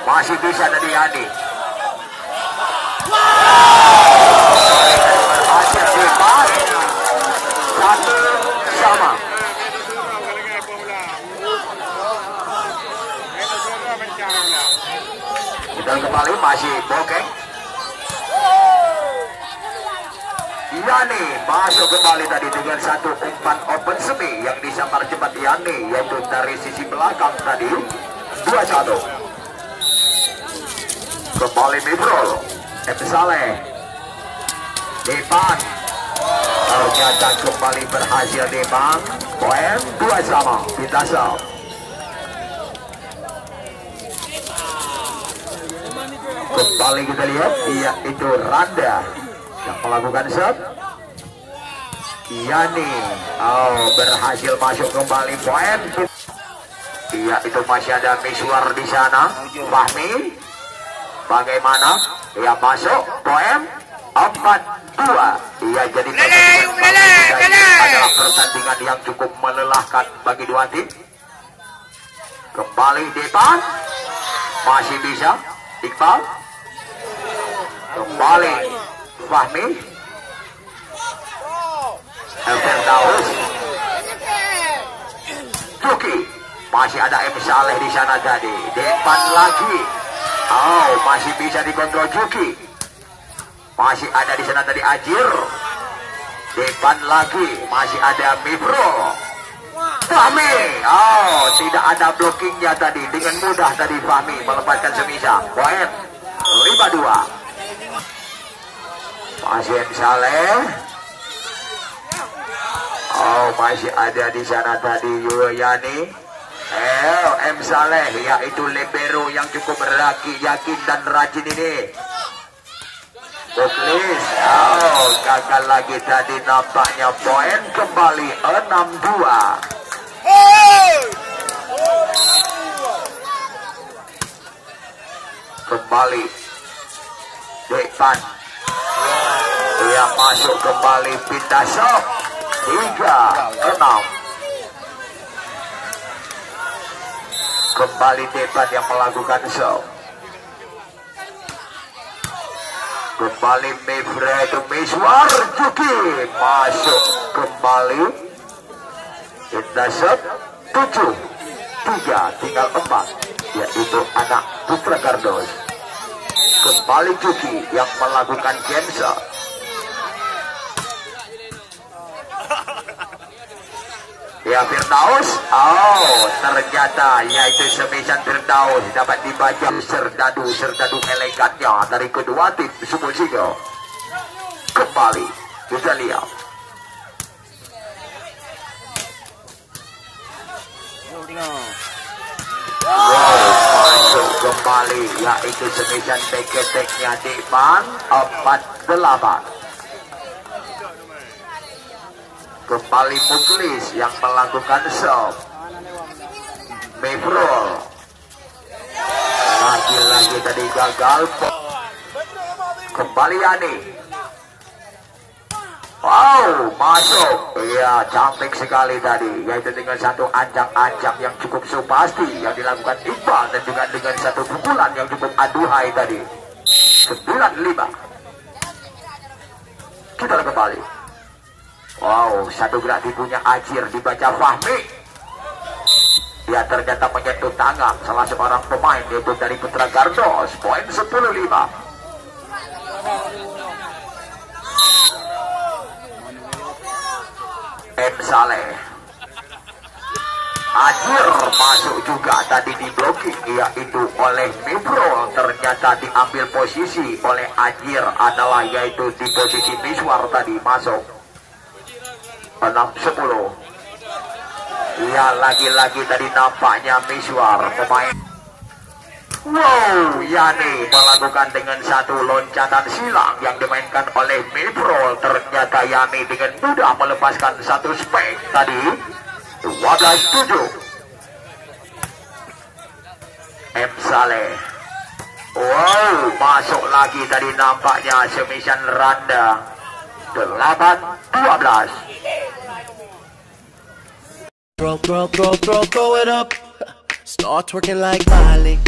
Masih bisa dari Yani. Berhasil Depan. 1-sama. Kita kembali masih Bokeng. Yani masuk kembali tadi dengan satu umpan open semi yang disambar cepat Yani, yaitu dari sisi belakang tadi 2-1. Kembali Mibrol, Saleh Depan, ternyata kembali berhasil Depan. Poin 2-sama Pintasel. Kembali kita lihat, yaitu Randa yang melakukan shot. Yani berhasil masuk kembali. Poin. Itu masih ada Miswar di sana. Fahmi bagaimana? Ya masuk. Poin 4-2. Jadi adalah pertandingan yang cukup melelahkan bagi dua tim. Kembali Depan, masih bisa Iqbal. Kembali Fahmi, Firdaus, Juki, masih ada M. Saleh di sana tadi. Depan lagi, masih bisa dikontrol Juki. Masih ada di sana tadi Ajir. Depan lagi, masih ada Mifro. Fahmi, tidak ada blockingnya tadi. Dengan mudah tadi Fahmi melepaskan semisa. Poin 5-2. Masih M. Saleh. Masih ada di sana tadi Yani. M. Saleh, yaitu libero yang cukup yakin dan rajin ini. Buklis, gagal lagi tadi nampaknya. Poin kembali 6-2. Kembali Depan, yang masuk kembali pindah shot 3-6. Kembali Depan yang melakukan shot. Kembali Mifredo Miswar Juki masuk kembali. Pindah shot 7-3, tinggal 4, yaitu anak Putra Kardos. Kembali Juki yang melakukan cancel. Firdaus, ternyata yaitu semisan Firdaus dapat dibaca serdadu elegannya dari kedua tim Sumur Sigo. Kembali kita lihat. Masuk kembali yaitu semisan back-attack-nya Depan 4-8. Kembali Muklis yang melakukan shot. Mifrol lagi tadi gagal. Kembali Yani. Masuk. Cantik sekali tadi, yaitu dengan satu ancang-ancang yang cukup pasti yang dilakukan Iqbal, dan juga dengan satu pukulan yang cukup aduhai tadi. 9-5. Kita kembali. Satu gerak tipunya Ajir dibaca Fahmi. Ternyata menyentuh tangan salah seorang pemain, yaitu dari Putra Gardos. Poin 10-5. M. Saleh. Ajir masuk juga tadi di blocking, yaitu oleh Mifro. Ternyata diambil posisi oleh Ajir adalah yaitu di posisi Miswar tadi masuk. 6-10. Lagi-lagi tadi nampaknya Miswar pemain. Yani melakukan dengan satu loncatan silang yang dimainkan oleh Mifro. Ternyata Yani dengan mudah melepaskan satu spek tadi. 12-7. M. Saleh. Masuk lagi tadi nampaknya semisan Randa. 8-12. Throw it up. Start twerking like Miley.